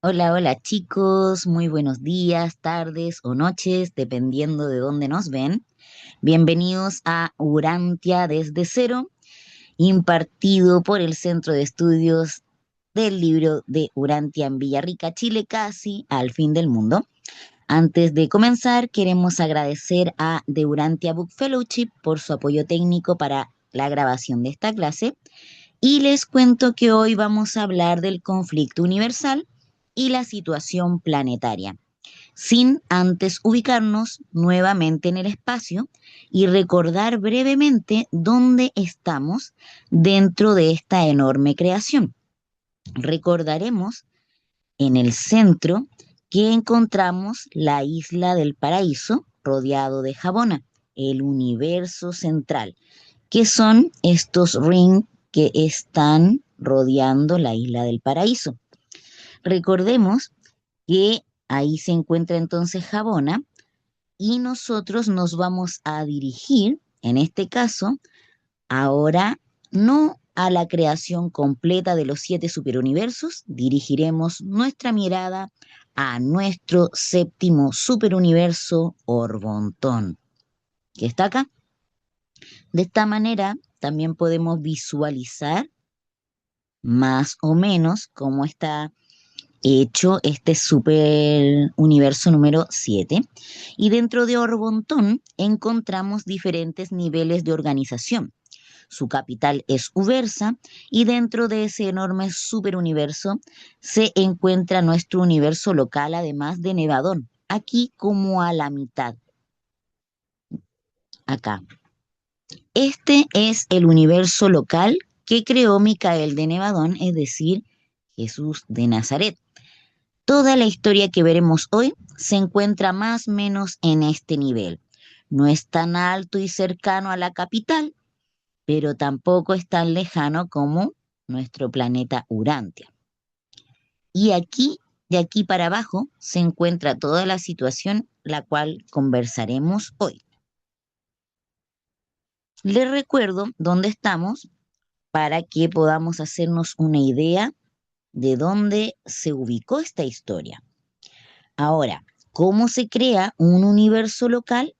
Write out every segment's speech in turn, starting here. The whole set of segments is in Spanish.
Hola, hola chicos, muy buenos días, tardes o noches, dependiendo de dónde nos ven. Bienvenidos a Urantia desde cero, impartido por el Centro de Estudios del Libro de Urantia en Villarrica, Chile, casi al fin del mundo. Antes de comenzar, queremos agradecer a The Urantia Book Fellowship por su apoyo técnico para la grabación de esta clase y les cuento que hoy vamos a hablar del conflicto universal y la situación planetaria, sin antes ubicarnos nuevamente en el espacio y recordar brevemente dónde estamos dentro de esta enorme creación. Recordaremos en el centro que encontramos la isla del paraíso rodeado de Jabona, el universo central, que son estos rings que están rodeando la isla del paraíso. Recordemos que ahí se encuentra entonces Jabona y nosotros nos vamos a dirigir, en este caso, ahora no a la creación completa de los 7 superuniversos, dirigiremos nuestra mirada a nuestro séptimo superuniverso Orbontón, que está acá. De esta manera también podemos visualizar más o menos cómo está hecho este super universo número 7. Y dentro de Orbontón encontramos diferentes niveles de organización. Su capital es Ubersa y dentro de ese enorme superuniverso se encuentra nuestro universo local, además de Nevadón, aquí como a la mitad, acá. Este es el universo local que creó Micael de Nevadón, es decir, Jesús de Nazaret. Toda la historia que veremos hoy se encuentra más o menos en este nivel. No es tan alto y cercano a la capital, pero tampoco es tan lejano como nuestro planeta Urantia. Y aquí, de aquí para abajo, se encuentra toda la situación la cual conversaremos hoy. Les recuerdo dónde estamos para que podamos hacernos una idea de dónde se ubicó esta historia. Ahora, ¿cómo se crea un universo local?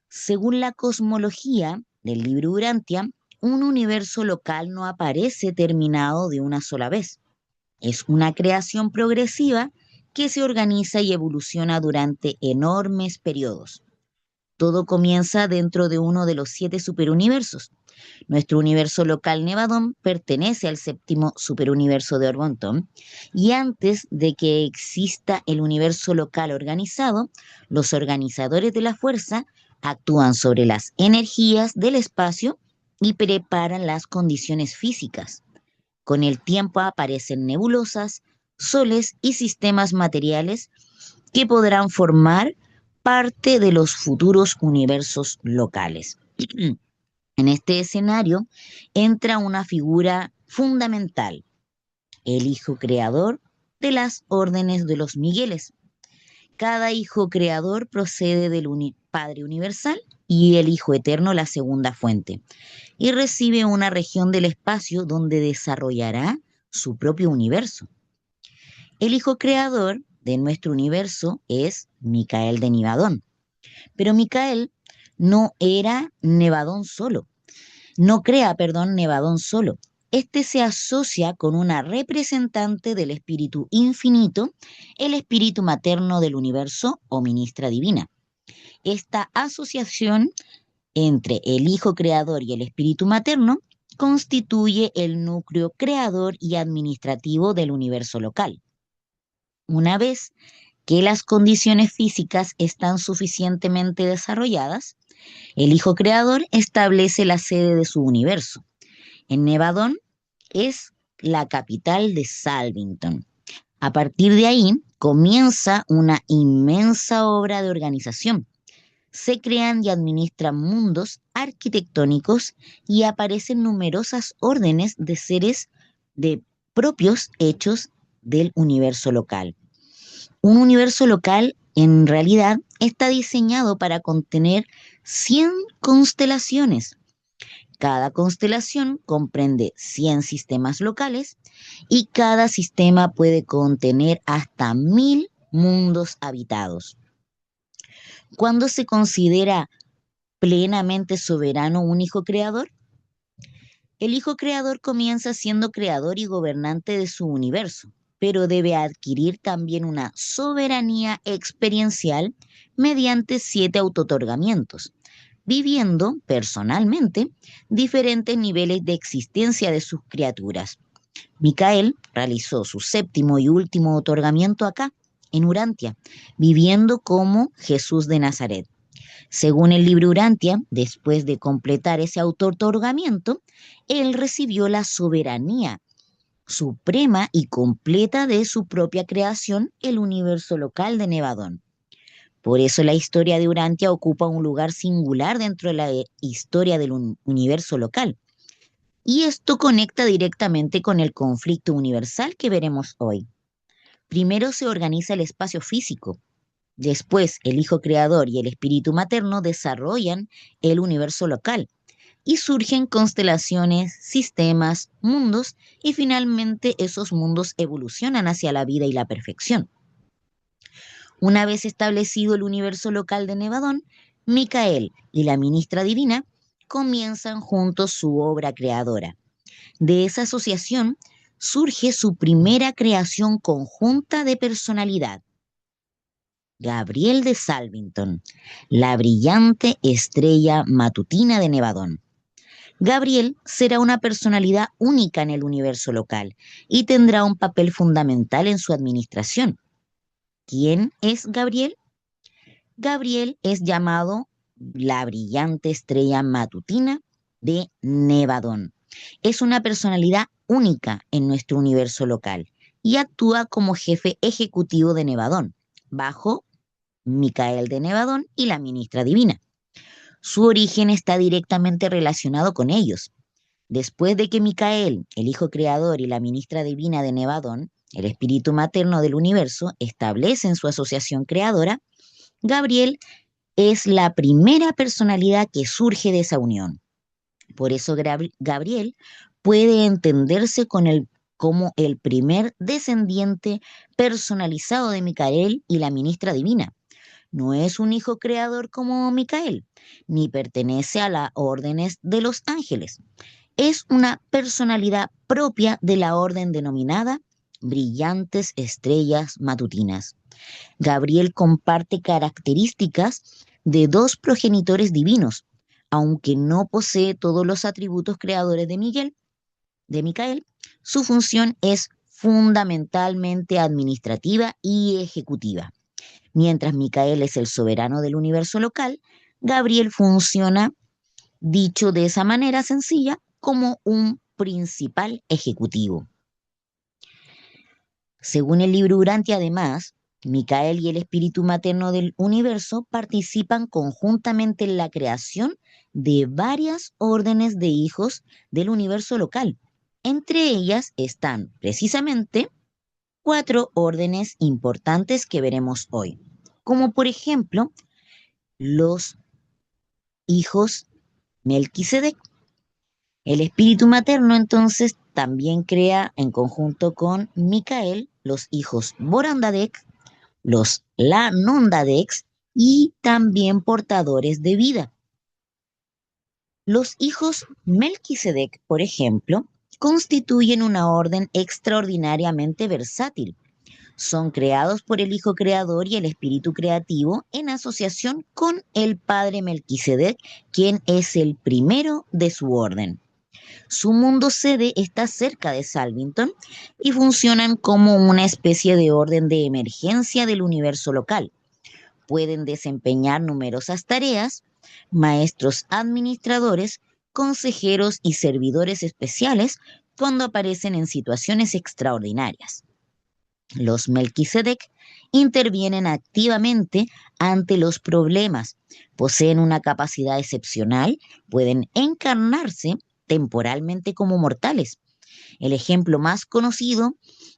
Según la cosmología del libro Urantia, un universo local no aparece terminado de una sola vez. Es una creación progresiva que se organiza y evoluciona durante enormes periodos. Todo comienza dentro de uno de los 7 superuniversos. Nuestro universo local Nevadón pertenece al séptimo superuniverso de Orbontón y antes de que exista el universo local organizado, los organizadores de la fuerza actúan sobre las energías del espacio y preparan las condiciones físicas. Con el tiempo aparecen nebulosas, soles y sistemas materiales que podrán formar parte de los futuros universos locales. En este escenario entra una figura fundamental, el hijo creador de las órdenes de los Migueles. Cada hijo creador procede del Padre Universal y el Hijo Eterno la segunda fuente, y recibe una región del espacio donde desarrollará su propio universo. El hijo creador de nuestro universo es Micael de Nivadón, pero Micael no era Nevadón solo. No crea, perdón, Nevadón solo. Este se asocia con una representante del espíritu infinito, el espíritu materno del universo o ministra divina. Esta asociación entre el Hijo Creador y el espíritu materno constituye el núcleo creador y administrativo del universo local. Una vez que las condiciones físicas están suficientemente desarrolladas, el Hijo Creador establece la sede de su universo. En Nevadón es la capital de Salvington. A partir de ahí comienza una inmensa obra de organización. Se crean y administran mundos arquitectónicos y aparecen numerosas órdenes de seres de propios hechos del universo local. Un universo local en realidad está diseñado para contener 100 constelaciones Cada constelación comprende 100 sistemas locales y cada sistema puede contener hasta 1000 mundos habitados. ¿Cuándo se considera plenamente soberano un hijo creador? El hijo creador comienza siendo creador y gobernante de su universo, pero debe adquirir también una soberanía experiencial mediante 7 autootorgamientos, viviendo personalmente diferentes niveles de existencia de sus criaturas. Micael realizó su séptimo y último otorgamiento acá, en Urantia, viviendo como Jesús de Nazaret. Según el libro Urantia, después de completar ese auto-otorgamiento, él recibió la soberanía suprema y completa de su propia creación, el universo local de Nevadón. Por eso la historia de Urantia ocupa un lugar singular dentro de la historia del universo local. Y esto conecta directamente con el conflicto universal que veremos hoy. Primero se organiza el espacio físico. Después, el Hijo Creador y el Espíritu Materno desarrollan el universo local y surgen constelaciones, sistemas, mundos y finalmente esos mundos evolucionan hacia la vida y la perfección. Una vez establecido el universo local de Nevadón, Micael y la ministra divina comienzan juntos su obra creadora. De esa asociación surge su primera creación conjunta de personalidad, Gabriel de Salvington, la brillante estrella matutina de Nevadón. Gabriel será una personalidad única en el universo local y tendrá un papel fundamental en su administración. ¿Quién es Gabriel? Gabriel es llamado la brillante estrella matutina de Nevadón. Es una personalidad única en nuestro universo local y actúa como jefe ejecutivo de Nevadón, bajo Micael de Nevadón y la ministra divina. Su origen está directamente relacionado con ellos. Después de que Micael, el hijo creador y la ministra divina de Nevadón, el espíritu materno del universo, establecen su asociación creadora, Gabriel es la primera personalidad que surge de esa unión. Por eso Gabriel puede entenderse como el primer descendiente personalizado de Micael y la ministra divina. No es un hijo creador como Micael, ni pertenece a las órdenes de los ángeles. Es una personalidad propia de la orden denominada brillantes estrellas matutinas. Gabriel comparte características de 2 progenitores divinos, aunque no posee todos los atributos creadores de Micael, su función es fundamentalmente administrativa y ejecutiva. Mientras Micael es el soberano del universo local, Gabriel funciona, dicho de esa manera sencilla, como un principal ejecutivo. Según el libro Urantia, además, Micael y el espíritu materno del universo participan conjuntamente en la creación de varias órdenes de hijos del universo local. Entre ellas están precisamente 4 órdenes importantes que veremos hoy, como por ejemplo los hijos Melquisedec. El espíritu materno entonces también crea en conjunto con Micael los hijos Borandadec, los Lanondadecs y también portadores de vida. Los hijos Melquisedec, por ejemplo, constituyen una orden extraordinariamente versátil. Son creados por el Hijo Creador y el Espíritu Creativo en asociación con el Padre Melquisedec, quien es el primero de su orden. Su mundo sede está cerca de Salvington y funcionan como una especie de orden de emergencia del universo local. Pueden desempeñar numerosas tareas, maestros administradores, consejeros y servidores especiales cuando aparecen en situaciones extraordinarias. Los Melquisedec intervienen activamente ante los problemas, poseen una capacidad excepcional, pueden encarnarse temporalmente como mortales. El ejemplo más conocido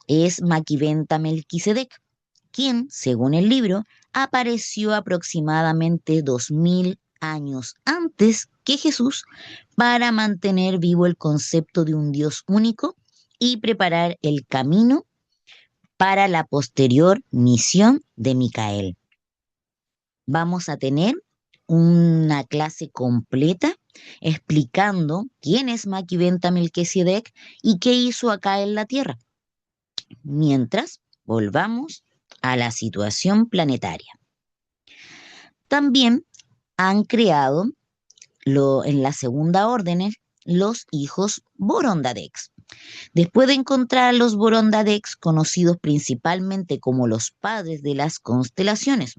es Maquiventa Melquisedec, quien, según el libro, apareció aproximadamente 2000 años antes que Jesús para mantener vivo el concepto de un Dios único y preparar el camino para la posterior misión de Micael. Vamos a tener una clase completa explicando quién es Maki Benta Melquisedec y qué hizo acá en la Tierra. Mientras, volvamos a la situación planetaria. También han creado en la segunda orden los hijos Borondadex. Después de encontrar a los Borondadex, conocidos principalmente como los padres de las constelaciones,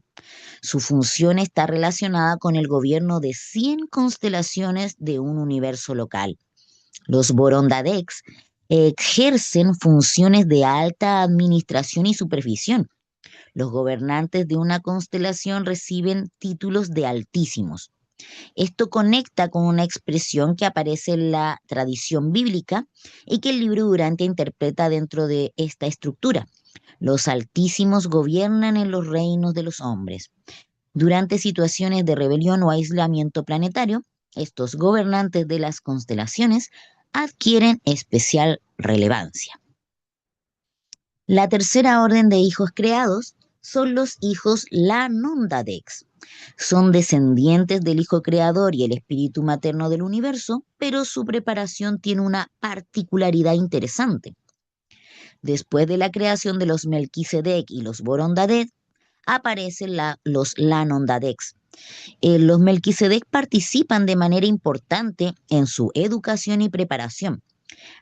su función está relacionada con el gobierno de 100 constelaciones de un universo local. Los Borondadex ejercen funciones de alta administración y supervisión. Los gobernantes de una constelación reciben títulos de altísimos. Esto conecta con una expresión que aparece en la tradición bíblica y que el libro Durante interpreta dentro de esta estructura. Los altísimos gobiernan en los reinos de los hombres. Durante situaciones de rebelión o aislamiento planetario, estos gobernantes de las constelaciones adquieren especial relevancia. La tercera orden de hijos creados son los hijos Lanondadex. Son descendientes del Hijo Creador y el Espíritu Materno del universo, pero su preparación tiene una particularidad interesante. Después de la creación de los Melquisedec y los Borondadex, aparecen los Lanondadex. Los Melquisedec participan de manera importante en su educación y preparación.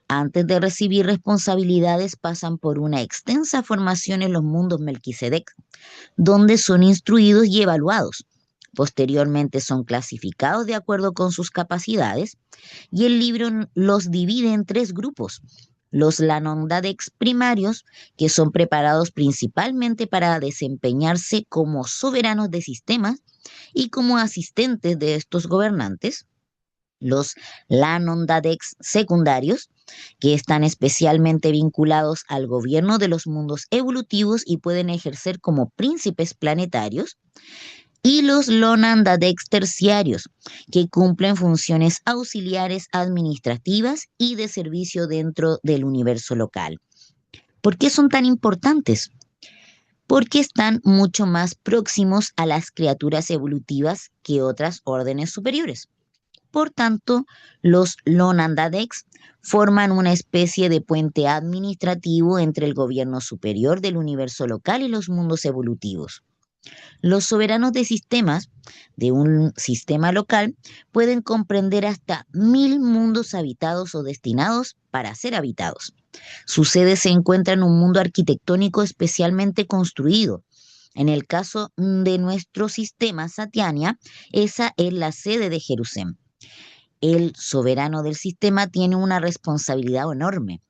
Antes de recibir responsabilidades, pasan por una extensa formación en los mundos Melquisedec, donde son instruidos y evaluados. Posteriormente son clasificados de acuerdo con sus capacidades y el libro los divide en 3 grupos. Los Lanondadex primarios, que son preparados principalmente para desempeñarse como soberanos de sistemas y como asistentes de estos gobernantes. Los Lanondadex secundarios, que están especialmente vinculados al gobierno de los mundos evolutivos y pueden ejercer como príncipes planetarios, y los Lonandadex terciarios, que cumplen funciones auxiliares administrativas y de servicio dentro del universo local. ¿Por qué son tan importantes? Porque están mucho más próximos a las criaturas evolutivas que otras órdenes superiores. Por tanto, los Lonandadex forman una especie de puente administrativo entre el gobierno superior del universo local y los mundos evolutivos. Los soberanos de sistemas de un sistema local pueden comprender hasta 1000 mundos habitados o destinados para ser habitados. Su sede se encuentra en un mundo arquitectónico especialmente construido. En el caso de nuestro sistema Satiania, esa es la sede de Jerusalén. El soberano del sistema tiene una responsabilidad enorme: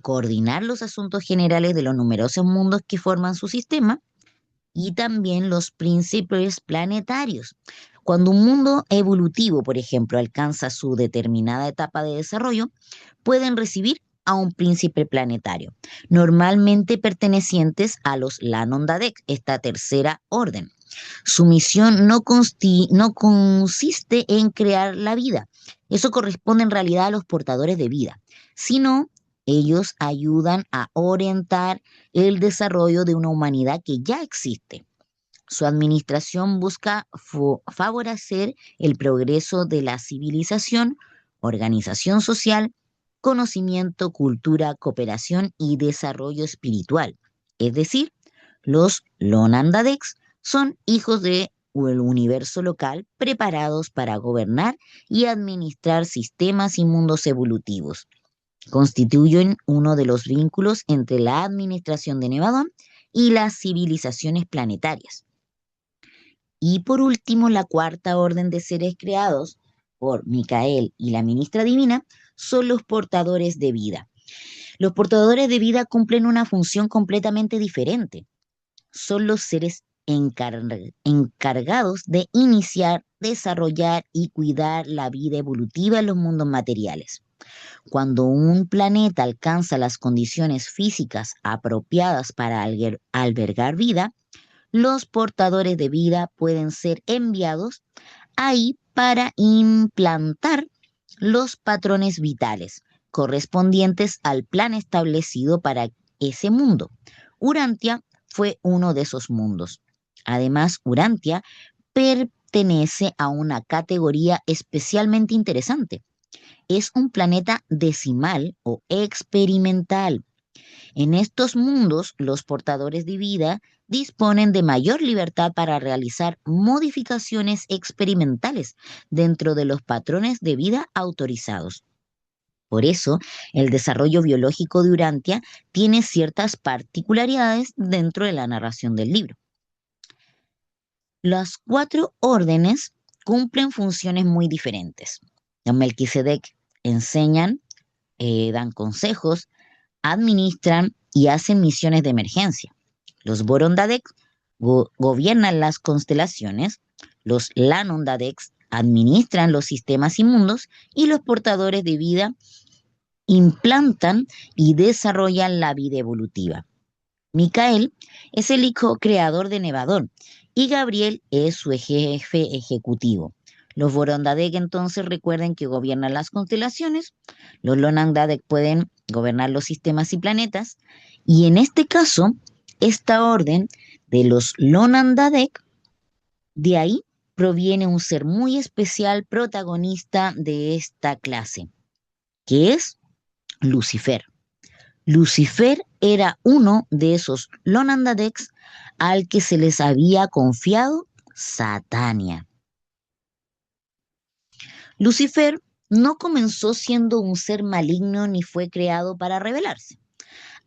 coordinar los asuntos generales de los numerosos mundos que forman su sistema y también los príncipes planetarios. Cuando un mundo evolutivo, por ejemplo, alcanza su determinada etapa de desarrollo, pueden recibir a un príncipe planetario, normalmente pertenecientes a los Lanondadex, esta tercera orden. Su misión no consiste en crear la vida, eso corresponde en realidad a los portadores de vida, sino ellos ayudan a orientar el desarrollo de una humanidad que ya existe. Su administración busca favorecer el progreso de la civilización, organización social, conocimiento, cultura, cooperación y desarrollo espiritual. Es decir, los Lonandadex son hijos del universo local preparados para gobernar y administrar sistemas y mundos evolutivos. Constituyen uno de los vínculos entre la administración de Nevadón y las civilizaciones planetarias. Y por último, la cuarta orden de seres creados por Micael y la ministra divina son los portadores de vida. Los portadores de vida cumplen una función completamente diferente. Son los seres encargados de iniciar, desarrollar y cuidar la vida evolutiva en los mundos materiales. Cuando un planeta alcanza las condiciones físicas apropiadas para albergar vida, los portadores de vida pueden ser enviados ahí para implantar los patrones vitales correspondientes al plan establecido para ese mundo. Urantia fue uno de esos mundos. Además, Urantia pertenece a una categoría especialmente interesante. Es un planeta decimal o experimental. En estos mundos, los portadores de vida disponen de mayor libertad para realizar modificaciones experimentales dentro de los patrones de vida autorizados. Por eso, el desarrollo biológico de Urantia tiene ciertas particularidades dentro de la narración del libro. Las cuatro órdenes cumplen funciones muy diferentes. Los Melquisedec enseñan, dan consejos, administran y hacen misiones de emergencia. Los Borondadex gobiernan las constelaciones, los Lanondadex administran los sistemas inmundos y los portadores de vida implantan y desarrollan la vida evolutiva. Micael es el hijo creador de Nevadón y Gabriel es su jefe ejecutivo. Los Vorondadek entonces recuerden que gobiernan las constelaciones, los Lonandadek pueden gobernar los sistemas y planetas, y en este caso, esta orden de los Lonandadek, de ahí proviene un ser muy especial protagonista de esta clase, que es Lucifer. Lucifer era uno de esos Lonandadeks al que se les había confiado Satania. Lucifer no comenzó siendo un ser maligno ni fue creado para rebelarse.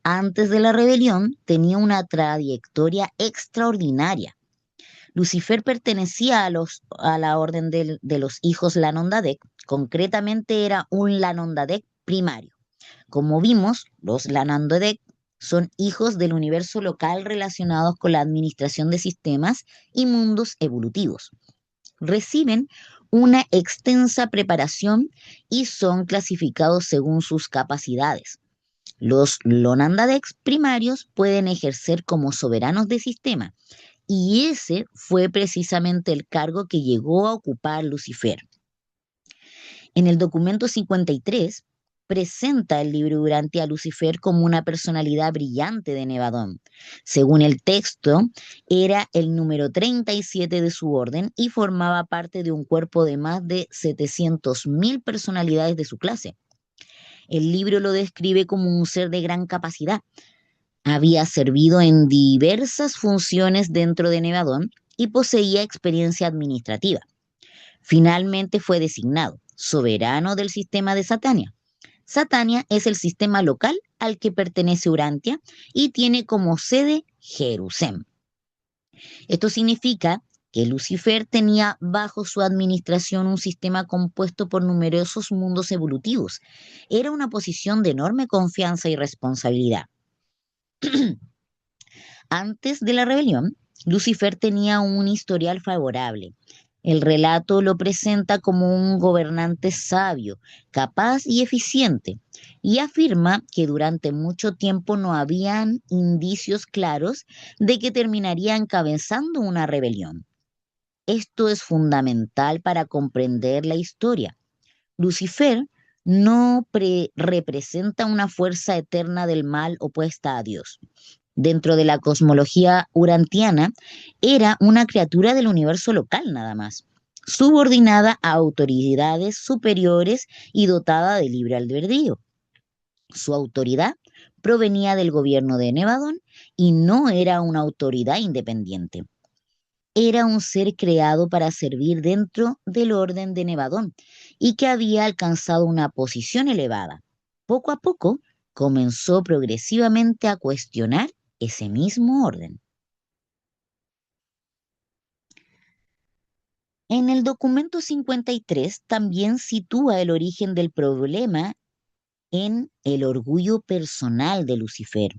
Antes de la rebelión tenía una trayectoria extraordinaria. Lucifer pertenecía a la orden de los hijos Lanondadek, concretamente era un Lanondadek primario. Como vimos, los Lanondadek son hijos del universo local relacionados con la administración de sistemas y mundos evolutivos. Reciben una extensa preparación y son clasificados según sus capacidades. Los Lonandadex primarios pueden ejercer como soberanos de sistema, y ese fue precisamente el cargo que llegó a ocupar Lucifer. En el documento 53 presenta el libro Urantia a Lucifer como una personalidad brillante de Nevadón. Según el texto, era el número 37 de su orden y formaba parte de un cuerpo de más de 700.000 personalidades de su clase. El libro lo describe como un ser de gran capacidad. Había servido en diversas funciones dentro de Nevadón y poseía experiencia administrativa. Finalmente fue designado soberano del sistema de Satania. Satania es el sistema local al que pertenece Urantia y tiene como sede Jerusalén. Esto significa que Lucifer tenía bajo su administración un sistema compuesto por numerosos mundos evolutivos. Era una posición de enorme confianza y responsabilidad. Antes de la rebelión, Lucifer tenía un historial favorable. El relato lo presenta como un gobernante sabio, capaz y eficiente, y afirma que durante mucho tiempo no habían indicios claros de que terminaría encabezando una rebelión. Esto es fundamental para comprender la historia. Lucifer no representa una fuerza eterna del mal opuesta a Dios. Dentro de la cosmología urantiana, era una criatura del universo local nada más, subordinada a autoridades superiores y dotada de libre albedrío. Su autoridad provenía del gobierno de Nevadón y no era una autoridad independiente. Era un ser creado para servir dentro del orden de Nevadón y que había alcanzado una posición elevada. Poco a poco comenzó progresivamente a cuestionar ese mismo orden. En el documento 53 también sitúa el origen del problema en el orgullo personal de Lucifer.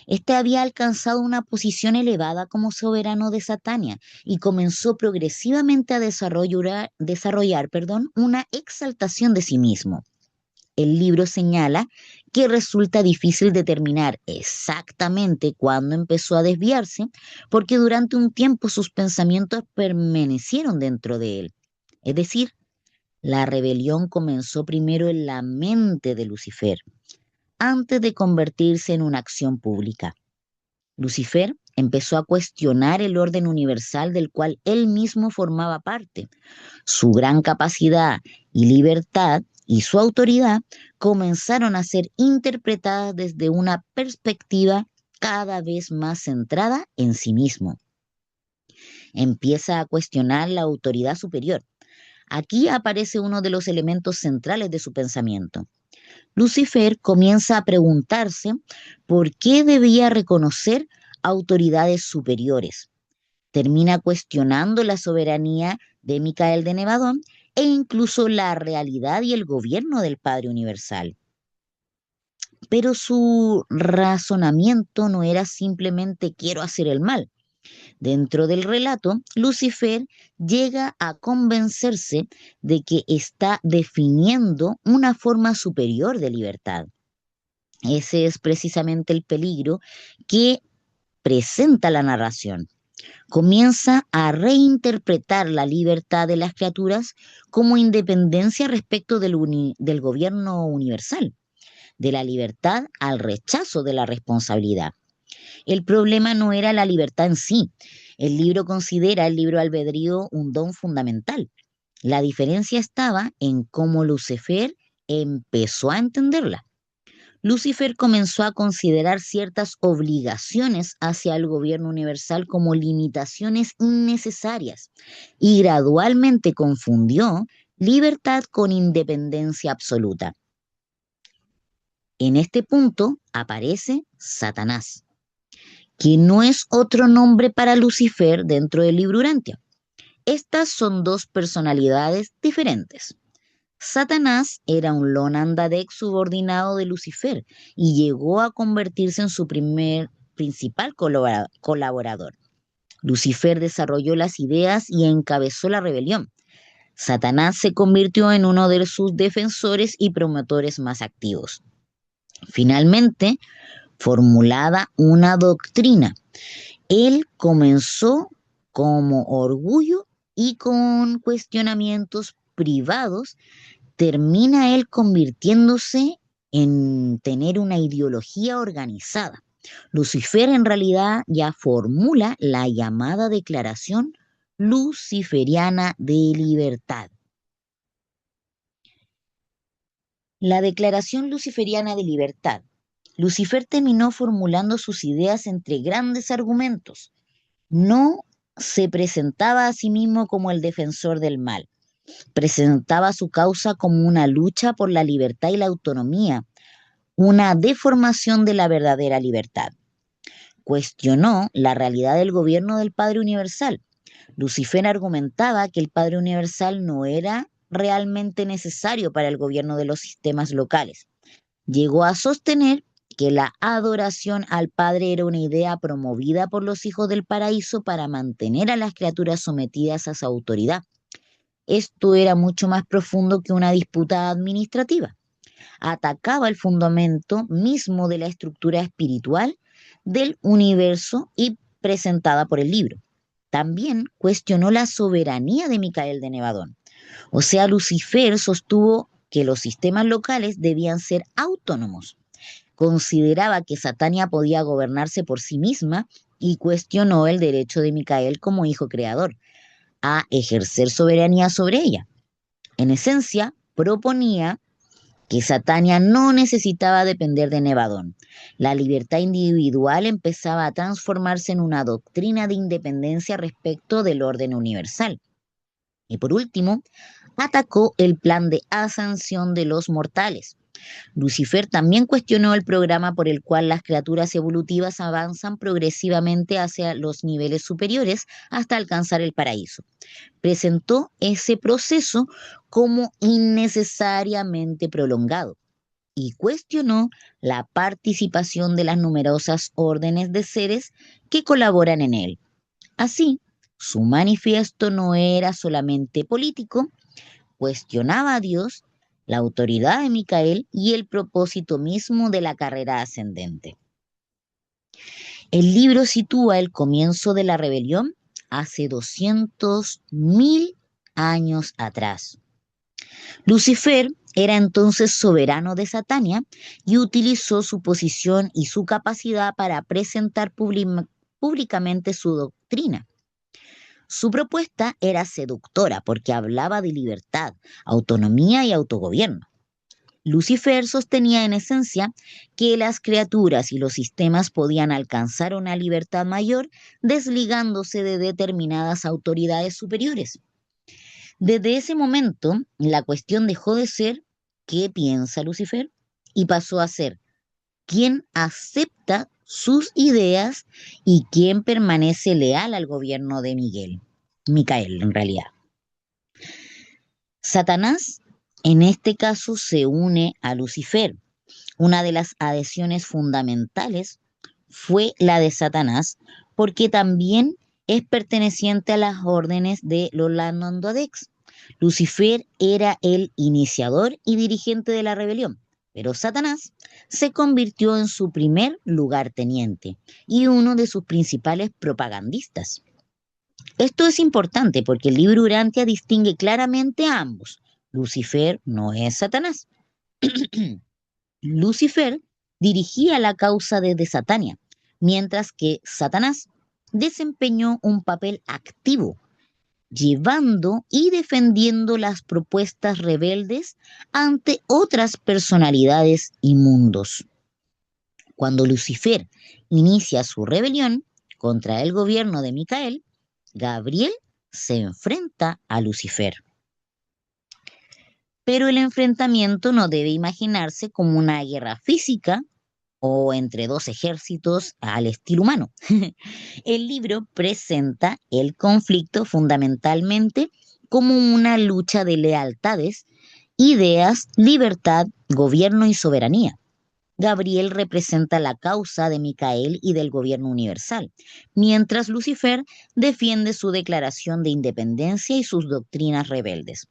Este había alcanzado una posición elevada como soberano de Satania y comenzó progresivamente a desarrollar una exaltación de sí mismo. El libro señala que resulta difícil determinar exactamente cuándo empezó a desviarse, porque durante un tiempo sus pensamientos permanecieron dentro de él. Es decir, La rebelión comenzó primero en la mente de Lucifer, antes de convertirse en una acción pública. Lucifer empezó a cuestionar el orden universal del cual él mismo formaba parte. Su gran capacidad y libertad y su autoridad comenzaron a ser interpretadas desde una perspectiva cada vez más centrada en sí mismo. Empieza a cuestionar la autoridad superior. Aquí aparece uno de los elementos centrales de su pensamiento. Lucifer comienza a preguntarse por qué debía reconocer autoridades superiores. Termina cuestionando la soberanía de Micael de Nevadón e incluso la realidad y el gobierno del Padre Universal. Pero su razonamiento no era simplemente quiero hacer el mal. Dentro del relato, Lucifer llega a convencerse de que está definiendo una forma superior de libertad. Ese es precisamente el peligro que presenta la narración. Comienza a reinterpretar la libertad de las criaturas como independencia respecto del gobierno universal, de la libertad al rechazo de la responsabilidad. El problema no era la libertad en sí. El libro considera el libre albedrío un don fundamental. La diferencia estaba en cómo Lucifer empezó a entenderla. Lucifer comenzó a considerar ciertas obligaciones hacia el gobierno universal como limitaciones innecesarias y gradualmente confundió libertad con independencia absoluta. En este punto aparece Satanás, que no es otro nombre para Lucifer dentro del libro Urantia. Estas son dos personalidades diferentes. Satanás era un Lonandadek subordinado de Lucifer y llegó a convertirse en su principal colaborador. Lucifer desarrolló las ideas y encabezó la rebelión. Satanás se convirtió en uno de sus defensores y promotores más activos. Finalmente, formulada una doctrina, él comenzó como orgullo y con cuestionamientos privados termina él convirtiéndose en tener una ideología organizada. Lucifer en realidad ya formula la llamada Declaración Luciferiana de Libertad. La Declaración Luciferiana de Libertad. Lucifer terminó formulando sus ideas entre grandes argumentos. No se presentaba a sí mismo como el defensor del mal. Presentaba su causa como una lucha por la libertad y la autonomía, una deformación de la verdadera libertad. Cuestionó la realidad del gobierno del Padre Universal. Lucifer argumentaba que el Padre Universal no era realmente necesario para el gobierno de los sistemas locales. Llegó a sostener que la adoración al Padre era una idea promovida por los hijos del paraíso para mantener a las criaturas sometidas a su autoridad. Esto era mucho más profundo que una disputa administrativa. Atacaba el fundamento mismo de la estructura espiritual del universo y presentada por el libro. También cuestionó la soberanía de Micael de Nevadón. O sea, Lucifer sostuvo que los sistemas locales debían ser autónomos. Consideraba que Satania podía gobernarse por sí misma y cuestionó el derecho de Micael como hijo creador a ejercer soberanía sobre ella. En esencia, proponía que Satania no necesitaba depender de Nevadón. La libertad individual empezaba a transformarse en una doctrina de independencia respecto del orden universal. Y por último, atacó el plan de ascensión de los mortales. Lucifer también cuestionó el programa por el cual las criaturas evolutivas avanzan progresivamente hacia los niveles superiores hasta alcanzar el paraíso. Presentó ese proceso como innecesariamente prolongado y cuestionó la participación de las numerosas órdenes de seres que colaboran en él. Así, su manifiesto no era solamente político, cuestionaba a Dios, la autoridad de Micael y el propósito mismo de la carrera ascendente. El libro sitúa el comienzo de la rebelión hace 200.000 años atrás. Lucifer era entonces soberano de Satania y utilizó su posición y su capacidad para presentar públicamente su doctrina. Su propuesta era seductora porque hablaba de libertad, autonomía y autogobierno. Lucifer sostenía en esencia que las criaturas y los sistemas podían alcanzar una libertad mayor desligándose de determinadas autoridades superiores. Desde ese momento, la cuestión dejó de ser ¿qué piensa Lucifer? Y pasó a ser ¿quién acepta sus ideas y quién permanece leal al gobierno de Micael, en realidad. Satanás, en este caso, se une a Lucifer. Una de las adhesiones fundamentales fue la de Satanás, porque también es perteneciente a las órdenes de los Lanondodex. Lucifer era el iniciador y dirigente de la rebelión, pero Satanás se convirtió en su primer lugarteniente y uno de sus principales propagandistas. Esto es importante porque el libro Urantia distingue claramente a ambos. Lucifer no es Satanás. Lucifer dirigía la causa desde Satania, mientras que Satanás desempeñó un papel activo, llevando y defendiendo las propuestas rebeldes ante otras personalidades y mundos. Cuando Lucifer inicia su rebelión contra el gobierno de Micael, Gabriel se enfrenta a Lucifer. Pero el enfrentamiento no debe imaginarse como una guerra física o entre dos ejércitos al estilo humano. El libro presenta el conflicto fundamentalmente como una lucha de lealtades, ideas, libertad, gobierno y soberanía. Gabriel representa la causa de Micael y del gobierno universal, mientras Lucifer defiende su declaración de independencia y sus doctrinas rebeldes.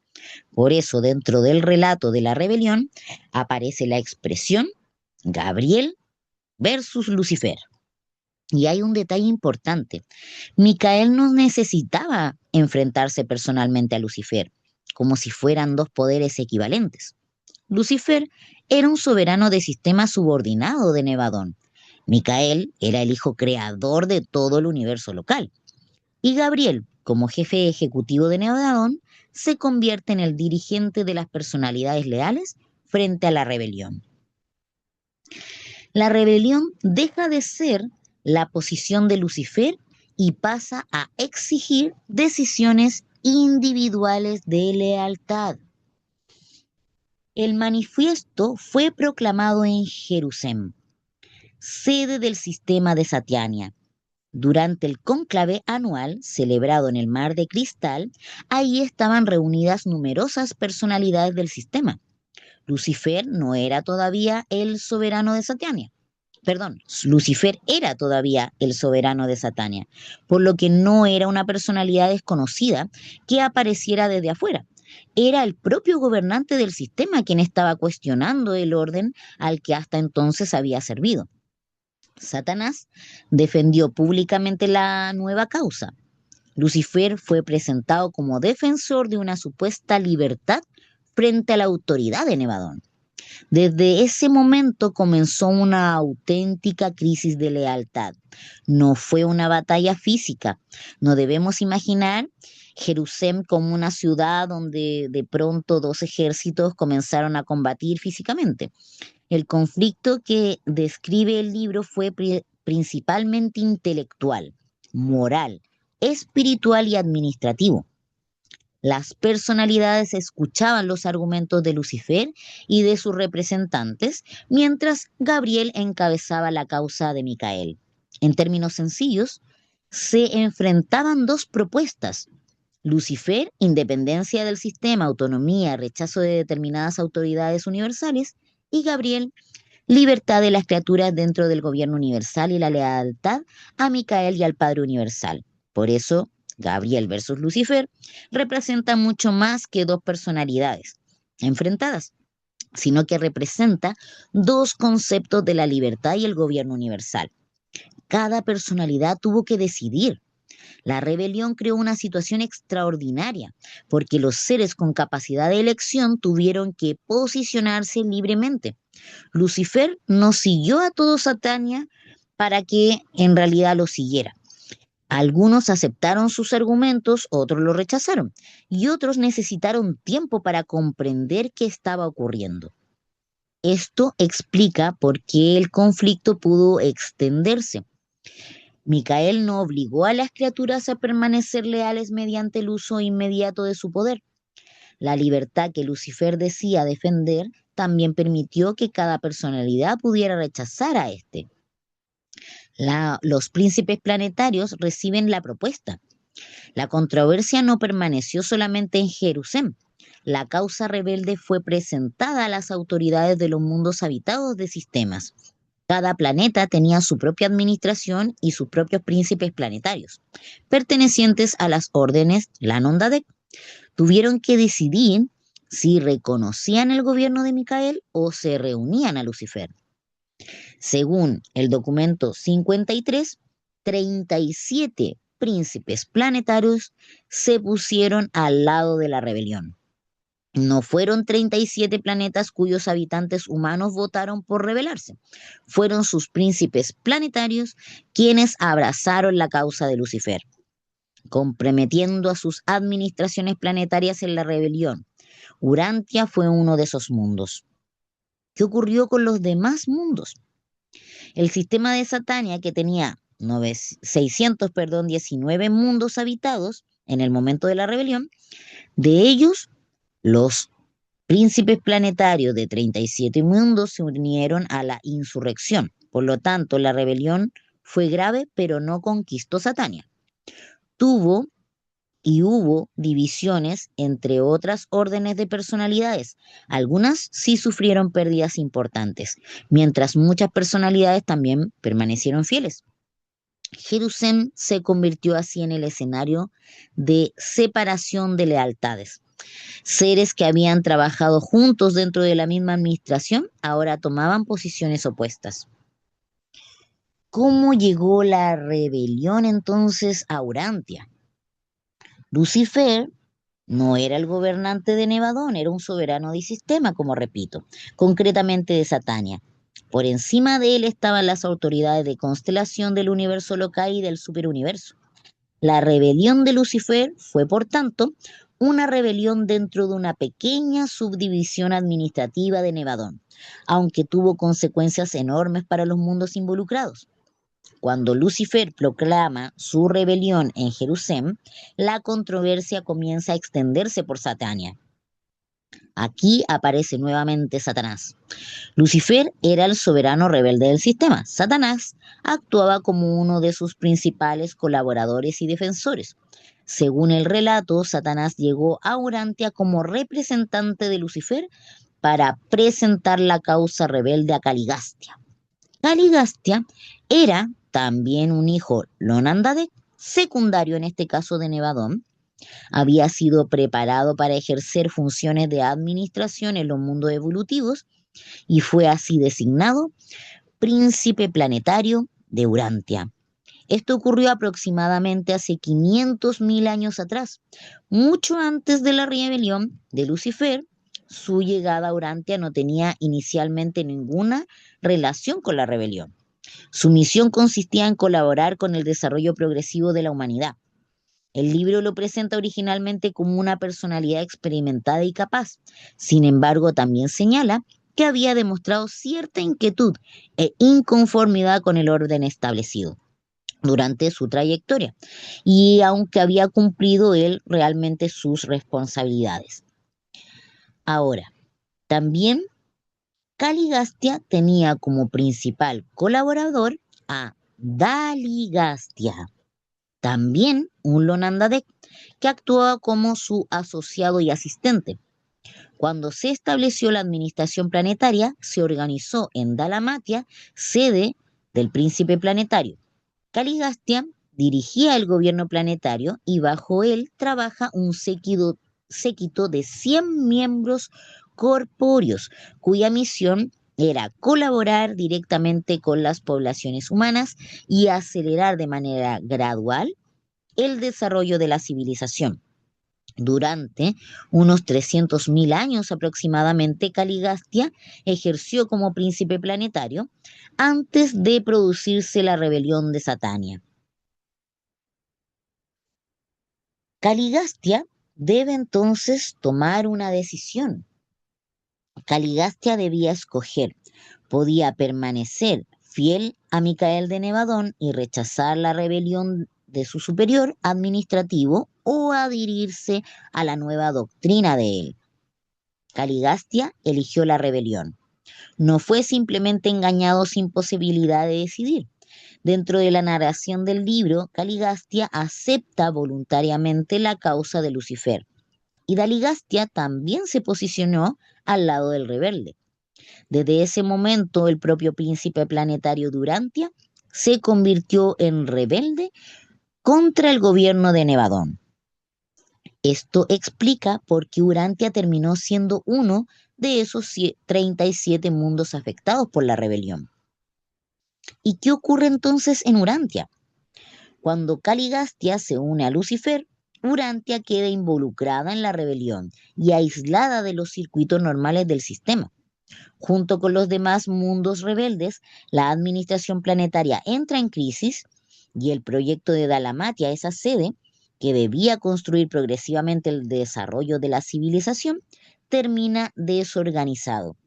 Por eso, dentro del relato de la rebelión, aparece la expresión Gabriel versus Lucifer. Y hay un detalle importante. Micael no necesitaba enfrentarse personalmente a Lucifer, como si fueran dos poderes equivalentes. Lucifer era un soberano de sistema subordinado de Nevadón. Micael era el hijo creador de todo el universo local. Y Gabriel, como jefe ejecutivo de Nevadón, se convierte en el dirigente de las personalidades leales frente a la rebelión. La rebelión deja de ser la posición de Lucifer y pasa a exigir decisiones individuales de lealtad. El manifiesto fue proclamado en Jerusalén, sede del sistema de Satania. Durante el cónclave anual celebrado en el Mar de Cristal, ahí estaban reunidas numerosas personalidades del sistema. Lucifer no era todavía el soberano de Satania. Perdón, Lucifer era todavía el soberano de Satania, por lo que no era una personalidad desconocida que apareciera desde afuera. Era el propio gobernante del sistema quien estaba cuestionando el orden al que hasta entonces había servido. Satanás defendió públicamente la nueva causa. Lucifer fue presentado como defensor de una supuesta libertad frente a la autoridad de Nevadón. Desde ese momento comenzó una auténtica crisis de lealtad. No fue una batalla física. No debemos imaginar Jerusalén como una ciudad donde de pronto dos ejércitos comenzaron a combatir físicamente. El conflicto que describe el libro fue principalmente intelectual, moral, espiritual y administrativo. Las personalidades escuchaban los argumentos de Lucifer y de sus representantes, mientras Gabriel encabezaba la causa de Micael. En términos sencillos, se enfrentaban dos propuestas. Lucifer, independencia del sistema, autonomía, rechazo de determinadas autoridades universales, y Gabriel, libertad de las criaturas dentro del gobierno universal y la lealtad a Micael y al Padre Universal. Por eso, Gabriel versus Lucifer representa mucho más que dos personalidades enfrentadas, sino que representa dos conceptos de la libertad y el gobierno universal. Cada personalidad tuvo que decidir La rebelión creó una situación extraordinaria, porque los seres con capacidad de elección tuvieron que posicionarse libremente. Lucifer no siguió a todo Satania para que en realidad lo siguiera. Algunos aceptaron sus argumentos, otros lo rechazaron, y otros necesitaron tiempo para comprender qué estaba ocurriendo. Esto explica por qué el conflicto pudo extenderse. Micael no obligó a las criaturas a permanecer leales mediante el uso inmediato de su poder. La libertad que Lucifer decía defender también permitió que cada personalidad pudiera rechazar a este. Los príncipes planetarios reciben la propuesta. La controversia no permaneció solamente en Jerusalén. La causa rebelde fue presentada a las autoridades de los mundos habitados de sistemas. Cada planeta tenía su propia administración y sus propios príncipes planetarios, pertenecientes a las órdenes Lanondadek. Tuvieron que decidir si reconocían el gobierno de Micael o se reunían a Lucifer. Según el documento 53, 37 príncipes planetarios se pusieron al lado de la rebelión. No fueron 37 planetas cuyos habitantes humanos votaron por rebelarse. Fueron sus príncipes planetarios quienes abrazaron la causa de Lucifer, comprometiendo a sus administraciones planetarias en la rebelión. Urantia fue uno de esos mundos. ¿Qué ocurrió con los demás mundos? El sistema de Satania, que tenía 19 mundos habitados en el momento de la rebelión, de ellos, los príncipes planetarios de 37 mundos se unieron a la insurrección. Por lo tanto, la rebelión fue grave, pero no conquistó Satania. Hubo divisiones entre otras órdenes de personalidades. Algunas sí sufrieron pérdidas importantes, mientras muchas personalidades también permanecieron fieles. Jerusalén se convirtió así en el escenario de separación de lealtades. Seres que habían trabajado juntos dentro de la misma administración ahora tomaban posiciones opuestas. ¿Cómo llegó la rebelión entonces a Urantia? Lucifer no era el gobernante de Nevadón, era un soberano de sistema, como repito, concretamente de Satania. Por encima de él estaban las autoridades de constelación del universo local y del superuniverso. La rebelión de Lucifer fue, por tanto, una rebelión dentro de una pequeña subdivisión administrativa de Nevadón, aunque tuvo consecuencias enormes para los mundos involucrados. Cuando Lucifer proclama su rebelión en Jerusalén, la controversia comienza a extenderse por Satania. Aquí aparece nuevamente Satanás. Lucifer era el soberano rebelde del sistema. Satanás actuaba como uno de sus principales colaboradores y defensores. Según el relato, Satanás llegó a Urantia como representante de Lucifer para presentar la causa rebelde a Caligastia. Caligastia era también un hijo Lonandadek, secundario en este caso de Nevadón. Había sido preparado para ejercer funciones de administración en los mundos evolutivos y fue así designado príncipe planetario de Urantia. Esto ocurrió aproximadamente hace 500.000 años atrás, mucho antes de la rebelión de Lucifer. Su llegada a Urantia no tenía inicialmente ninguna relación con la rebelión. Su misión consistía en colaborar con el desarrollo progresivo de la humanidad. El libro lo presenta originalmente como una personalidad experimentada y capaz. Sin embargo, también señala que había demostrado cierta inquietud e inconformidad con el orden establecido durante su trayectoria, y aunque había cumplido él realmente sus responsabilidades. Ahora, también Caligastia tenía como principal colaborador a Daligastia, también un Lonandadek, que actuaba como su asociado y asistente. Cuando se estableció la administración planetaria, se organizó en Dalamatia, sede del príncipe planetario. Caligastia dirigía el gobierno planetario y bajo él trabaja un séquito de 100 miembros corpóreos, cuya misión era colaborar directamente con las poblaciones humanas y acelerar de manera gradual el desarrollo de la civilización. Durante unos 300.000 años aproximadamente, Caligastia ejerció como príncipe planetario antes de producirse la rebelión de Satania. Caligastia debe entonces tomar una decisión. Caligastia debía escoger, podía permanecer fiel a Micael de Nevadón y rechazar la rebelión de su superior administrativo o adherirse a la nueva doctrina de él. Caligastia eligió la rebelión. No fue simplemente engañado sin posibilidad de decidir. Dentro de la narración del libro, Caligastia acepta voluntariamente la causa de Lucifer. Y Daligastia también se posicionó al lado del rebelde. Desde ese momento, el propio príncipe planetario Durantia se convirtió en rebelde contra el gobierno de Nevadón. Esto explica por qué Urantia terminó siendo uno de esos 37 mundos afectados por la rebelión. ¿Y qué ocurre entonces en Urantia? Cuando Caligastia se une a Lucifer, Urantia queda involucrada en la rebelión y aislada de los circuitos normales del sistema. Junto con los demás mundos rebeldes, la administración planetaria entra en crisis y el proyecto de Dalamatia, esa sede que debía construir progresivamente el desarrollo de la civilización, termina desorganizado.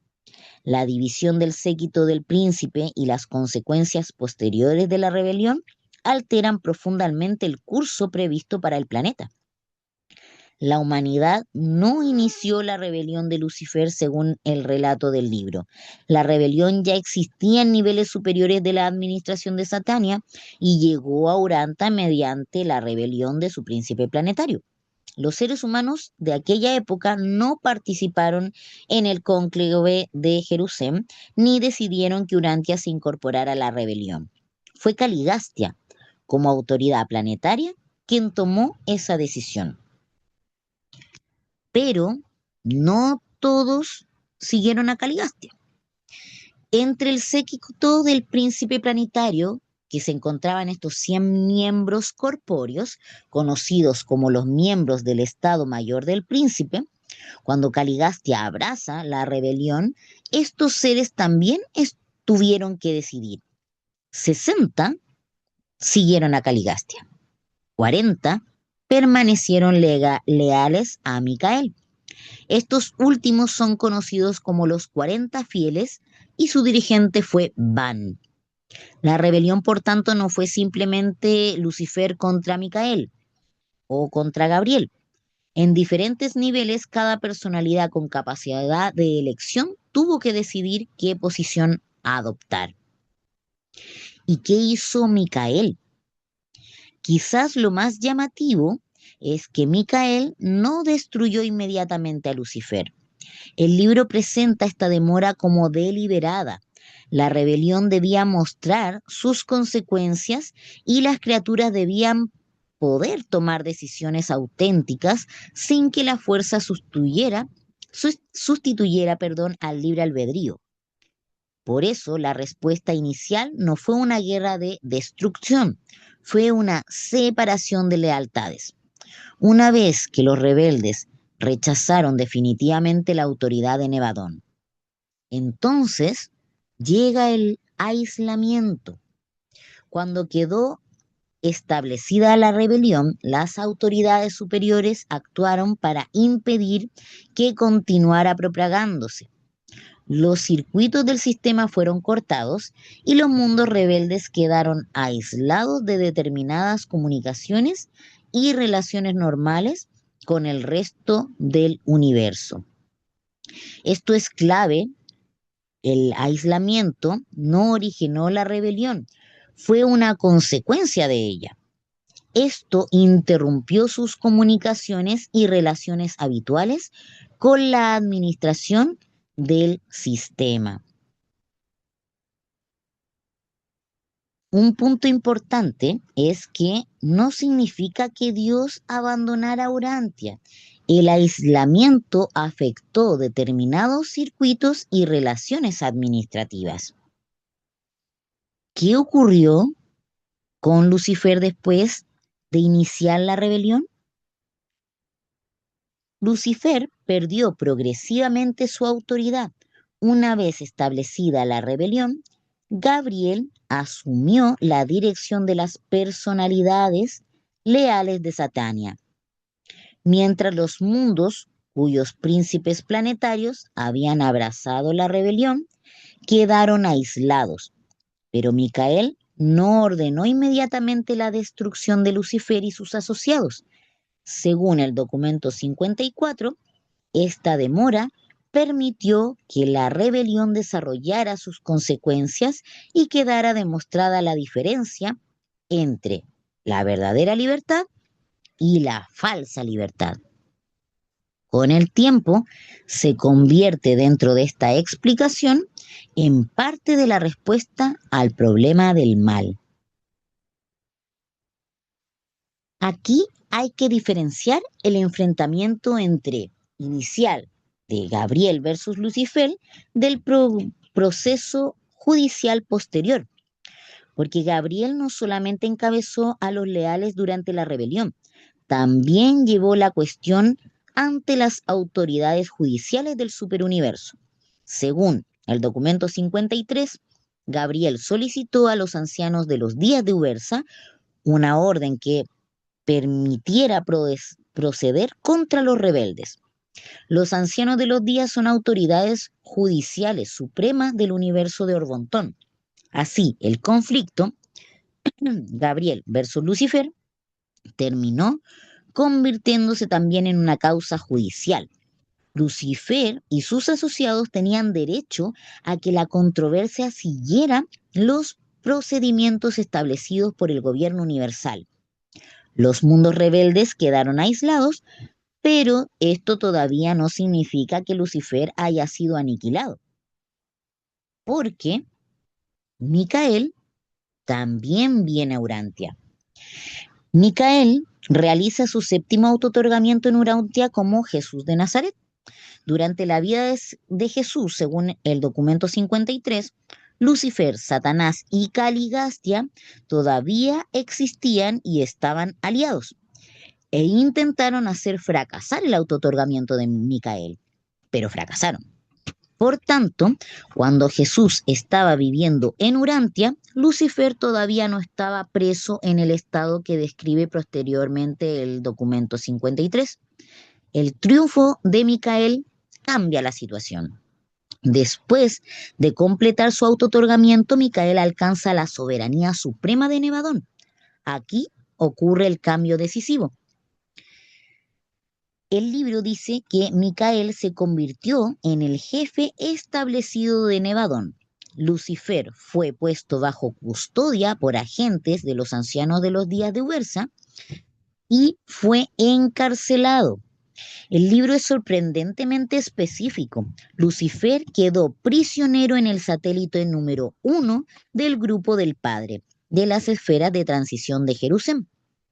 La división del séquito del príncipe y las consecuencias posteriores de la rebelión alteran profundamente el curso previsto para el planeta. La humanidad no inició la rebelión de Lucifer según el relato del libro. La rebelión ya existía en niveles superiores de la administración de Satania y llegó a Uranta mediante la rebelión de su príncipe planetario. Los seres humanos de aquella época no participaron en el cónclave de Jerusalén ni decidieron que Urantia se incorporara a la rebelión. Fue Caligastia, como autoridad planetaria, quien tomó esa decisión. Pero no todos siguieron a Caligastia. Entre el séquito del príncipe planetario, que se encontraban estos 100 miembros corpóreos, conocidos como los miembros del Estado Mayor del Príncipe, cuando Caligastia abraza la rebelión, estos seres también tuvieron que decidir. 60 siguieron a Caligastia, 40 permanecieron leales a Micael. Estos últimos son conocidos como los 40 fieles y su dirigente fue Ban. La rebelión, por tanto, no fue simplemente Lucifer contra Micael o contra Gabriel. En diferentes niveles, cada personalidad con capacidad de elección tuvo que decidir qué posición adoptar. ¿Y qué hizo Micael? Quizás lo más llamativo es que Micael no destruyó inmediatamente a Lucifer. El libro presenta esta demora como deliberada. La rebelión debía mostrar sus consecuencias y las criaturas debían poder tomar decisiones auténticas sin que la fuerza sustituyera, al libre albedrío. Por eso la respuesta inicial no fue una guerra de destrucción, fue una separación de lealtades. Una vez que los rebeldes rechazaron definitivamente la autoridad de Nevadón, entonces llega el aislamiento. Cuando quedó establecida la rebelión, las autoridades superiores actuaron para impedir que continuara propagándose. Los circuitos del sistema fueron cortados y los mundos rebeldes quedaron aislados de determinadas comunicaciones y relaciones normales con el resto del universo. Esto es clave. El aislamiento no originó la rebelión, fue una consecuencia de ella. Esto interrumpió sus comunicaciones y relaciones habituales con la administración del sistema. Un punto importante es que no significa que Dios abandonara Urantia. El aislamiento afectó determinados circuitos y relaciones administrativas. ¿Qué ocurrió con Lucifer después de iniciar la rebelión? Lucifer perdió progresivamente su autoridad. Una vez establecida la rebelión, Gabriel asumió la dirección de las personalidades leales de Satania, mientras los mundos cuyos príncipes planetarios habían abrazado la rebelión quedaron aislados. Pero Micael no ordenó inmediatamente la destrucción de Lucifer y sus asociados. Según el documento 54, esta demora permitió que la rebelión desarrollara sus consecuencias y quedara demostrada la diferencia entre la verdadera libertad y la falsa libertad. Con el tiempo, se convierte dentro de esta explicación en parte de la respuesta al problema del mal. Aquí hay que diferenciar el enfrentamiento inicial de Gabriel versus Lucifer del proceso judicial posterior, porque Gabriel no solamente encabezó a los leales durante la rebelión, también llevó la cuestión ante las autoridades judiciales del superuniverso. Según el documento 53, Gabriel solicitó a los ancianos de los días de Ubersa una orden que permitiera proceder contra los rebeldes. Los ancianos de los días son autoridades judiciales supremas del universo de Orbontón. Así, el conflicto, Gabriel versus Lucifer, terminó convirtiéndose también en una causa judicial. Lucifer y sus asociados tenían derecho a que la controversia siguiera los procedimientos establecidos por el gobierno universal. Los mundos rebeldes quedaron aislados, pero esto todavía no significa que Lucifer haya sido aniquilado, porque Micael también viene a Urantia. Micael realiza su séptimo autootorgamiento en Urantia como Jesús de Nazaret. Durante la vida de Jesús, según el documento 53, Lucifer, Satanás y Caligastia todavía existían y estaban aliados, e intentaron hacer fracasar el autootorgamiento de Micael, pero fracasaron. Por tanto, cuando Jesús estaba viviendo en Urantia, Lucifer todavía no estaba preso en el estado que describe posteriormente el documento 53. El triunfo de Micael cambia la situación. Después de completar su autootorgamiento, Micael alcanza la soberanía suprema de Nevadón. Aquí ocurre el cambio decisivo. El libro dice que Micael se convirtió en el jefe establecido de Nevadón. Lucifer fue puesto bajo custodia por agentes de los ancianos de los días de Ubersa y fue encarcelado. El libro es sorprendentemente específico. Lucifer quedó prisionero en el satélite número 1 del grupo del Padre, de las esferas de transición de Jerusalén.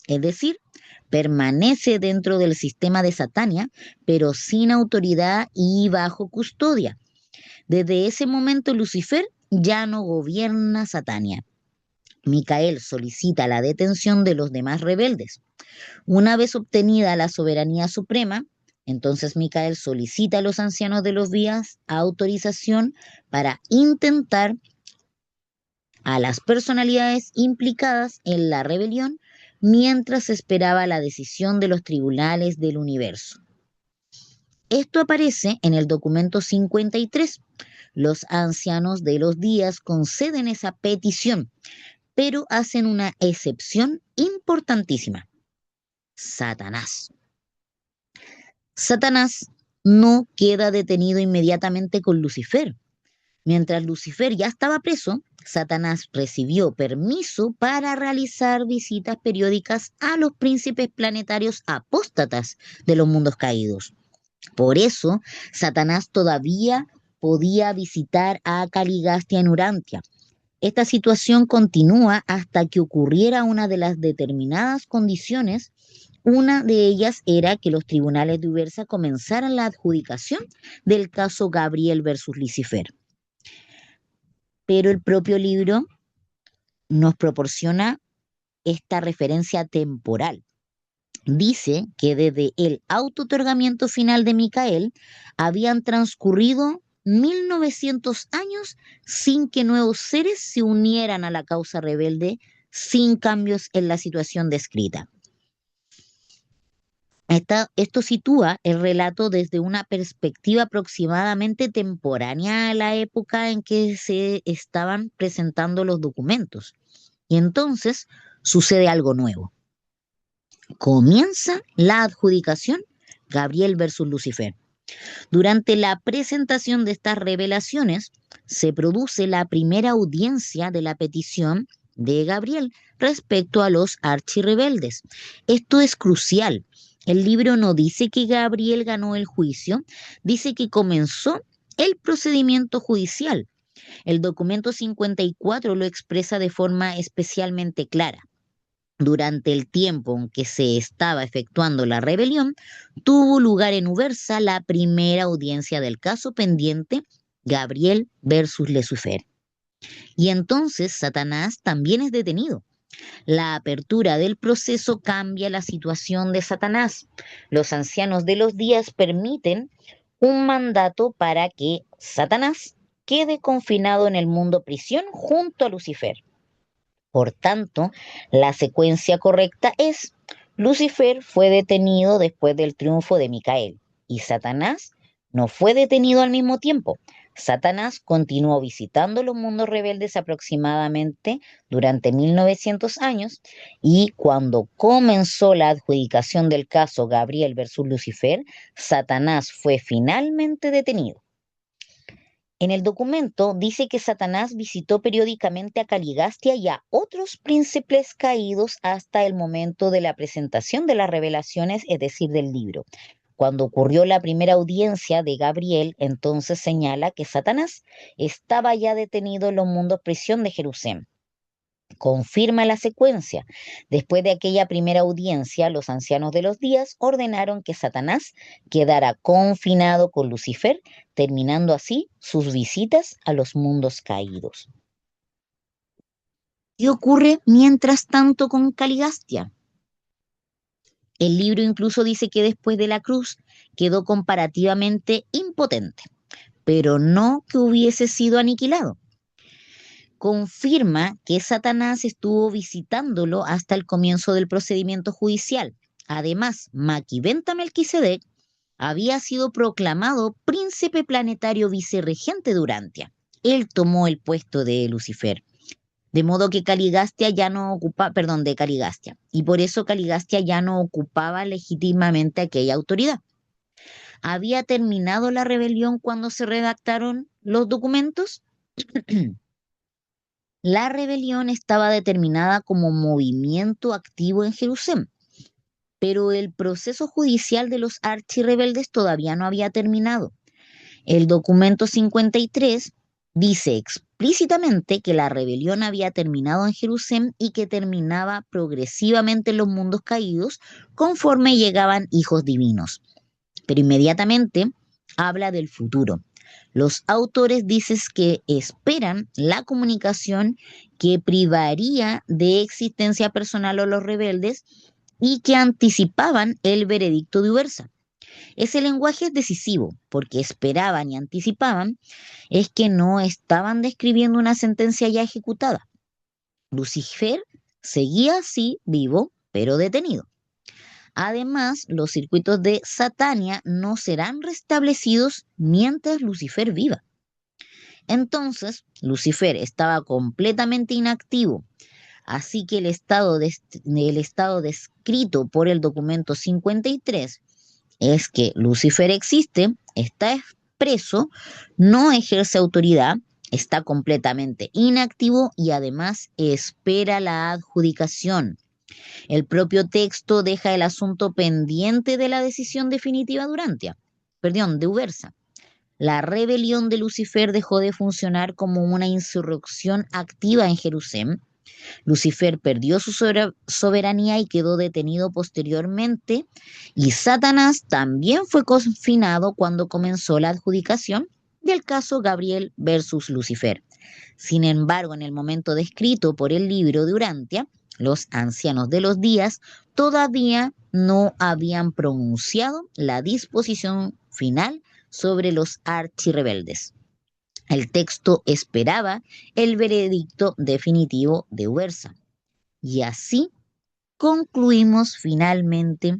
Es decir, permanece dentro del sistema de Satania, pero sin autoridad y bajo custodia. Desde ese momento Lucifer ya no gobierna Satania. Micael solicita la detención de los demás rebeldes. Una vez obtenida la soberanía suprema, entonces Micael solicita a los ancianos de los días autorización para intentar a las personalidades implicadas en la rebelión mientras esperaba la decisión de los tribunales del universo. Esto aparece en el documento 53. Los ancianos de los días conceden esa petición, pero hacen una excepción importantísima. Satanás. Satanás no queda detenido inmediatamente con Lucifer. Mientras Lucifer ya estaba preso, Satanás recibió permiso para realizar visitas periódicas a los príncipes planetarios apóstatas de los mundos caídos. Por eso, Satanás todavía podía visitar a Caligastia en Urantia. Esta situación continúa hasta que ocurriera una de las determinadas condiciones. Una de ellas era que los tribunales de Ubersa comenzaran la adjudicación del caso Gabriel versus Lucifer. Pero el propio libro nos proporciona esta referencia temporal. Dice que desde el auto-otorgamiento final de Micael habían transcurrido 1900 años sin que nuevos seres se unieran a la causa rebelde, sin cambios en la situación descrita. Esto sitúa el relato desde una perspectiva aproximadamente temporánea a la época en que se estaban presentando los documentos. Y entonces sucede algo nuevo. Comienza la adjudicación Gabriel versus Lucifer. Durante la presentación de estas revelaciones, se produce la primera audiencia de la petición de Gabriel respecto a los archirrebeldes. Esto es crucial. El libro no dice que Gabriel ganó el juicio, dice que comenzó el procedimiento judicial. El documento 54 lo expresa de forma especialmente clara. Durante el tiempo en que se estaba efectuando la rebelión, tuvo lugar en Ubersa la primera audiencia del caso pendiente, Gabriel versus Lucifer. Y entonces Satanás también es detenido. La apertura del proceso cambia la situación de Satanás. Los ancianos de los días permiten un mandato para que Satanás quede confinado en el mundo prisión junto a Lucifer. Por tanto, la secuencia correcta es: Lucifer fue detenido después del triunfo de Micael y Satanás no fue detenido al mismo tiempo. Satanás continuó visitando los mundos rebeldes aproximadamente durante 1900 años y cuando comenzó la adjudicación del caso Gabriel versus Lucifer, Satanás fue finalmente detenido. En el documento dice que Satanás visitó periódicamente a Caligastia y a otros príncipes caídos hasta el momento de la presentación de las revelaciones, es decir, del libro. Cuando ocurrió la primera audiencia de Gabriel, entonces señala que Satanás estaba ya detenido en los mundos prisión de Jerusalén. Confirma la secuencia. Después de aquella primera audiencia, los ancianos de los días ordenaron que Satanás quedara confinado con Lucifer, terminando así sus visitas a los mundos caídos. ¿Qué ocurre mientras tanto con Caligastia? El libro incluso dice que después de la cruz quedó comparativamente impotente, pero no que hubiese sido aniquilado. Confirma que Satanás estuvo visitándolo hasta el comienzo del procedimiento judicial. Además, Maquiventa Melquisedec había sido proclamado príncipe planetario vicerregente de Urantia. Él tomó el puesto de Lucifer. De modo que Caligastia ya no ocupa, perdón, de Caligastia. Y por eso Caligastia ya no ocupaba legítimamente aquella autoridad. ¿Había terminado la rebelión cuando se redactaron los documentos? La rebelión estaba determinada como movimiento activo en Jerusalén, pero el proceso judicial de los archirrebeldes todavía no había terminado. El documento 53 dice explícitamente que la rebelión había terminado en Jerusalén y que terminaba progresivamente en los mundos caídos conforme llegaban hijos divinos. Pero inmediatamente habla del futuro. Los autores dicen que esperan la comunicación que privaría de existencia personal a los rebeldes y que anticipaban el veredicto de Ubersa. Ese lenguaje es decisivo, porque esperaban y anticipaban es que no estaban describiendo una sentencia ya ejecutada. Lucifer seguía así vivo, pero detenido. Además, los circuitos de Satania no serán restablecidos mientras Lucifer viva. Entonces, Lucifer estaba completamente inactivo, así que el estado descrito por el documento 53 es que Lucifer existe, está preso, no ejerce autoridad, está completamente inactivo y además espera la adjudicación. El propio texto deja el asunto pendiente de la decisión definitiva de Ubersa. La rebelión de Lucifer dejó de funcionar como una insurrección activa en Jerusalén. Lucifer perdió su soberanía y quedó detenido posteriormente, y Satanás también fue confinado cuando comenzó la adjudicación del caso Gabriel versus Lucifer. Sin embargo, en el momento descrito por el libro de Urantia, Los ancianos de los días todavía no habían pronunciado la disposición final sobre los archirrebeldes. El texto esperaba el veredicto definitivo de Ubersa. Y así concluimos finalmente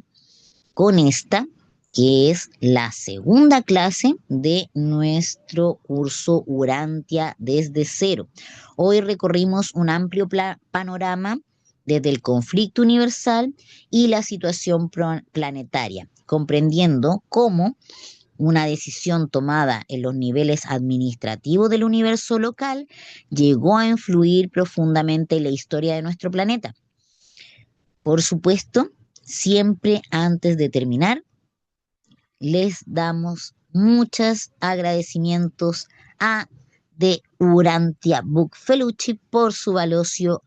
con esta, que es la segunda clase de nuestro curso Urantia desde cero. Hoy recorrimos un amplio panorama desde el conflicto universal y la situación planetaria, comprendiendo cómo una decisión tomada en los niveles administrativos del universo local llegó a influir profundamente en la historia de nuestro planeta. Por supuesto, siempre antes de terminar, les damos muchos agradecimientos a de Urantia Book Fellowship por su valioso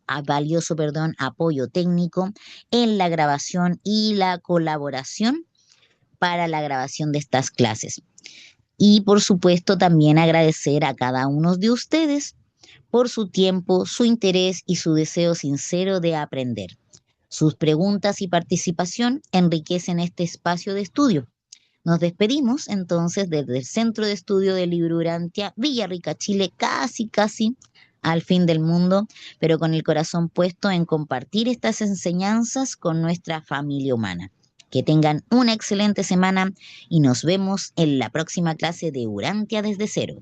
apoyo técnico en la grabación y la colaboración para la grabación de estas clases. Y por supuesto también agradecer a cada uno de ustedes por su tiempo, su interés y su deseo sincero de aprender. Sus preguntas y participación enriquecen este espacio de estudio. Nos despedimos entonces desde el Centro de Estudio del Libro Urantia, Villarrica, Chile, casi al fin del mundo, pero con el corazón puesto en compartir estas enseñanzas con nuestra familia humana. Que tengan una excelente semana y nos vemos en la próxima clase de Urantia desde cero.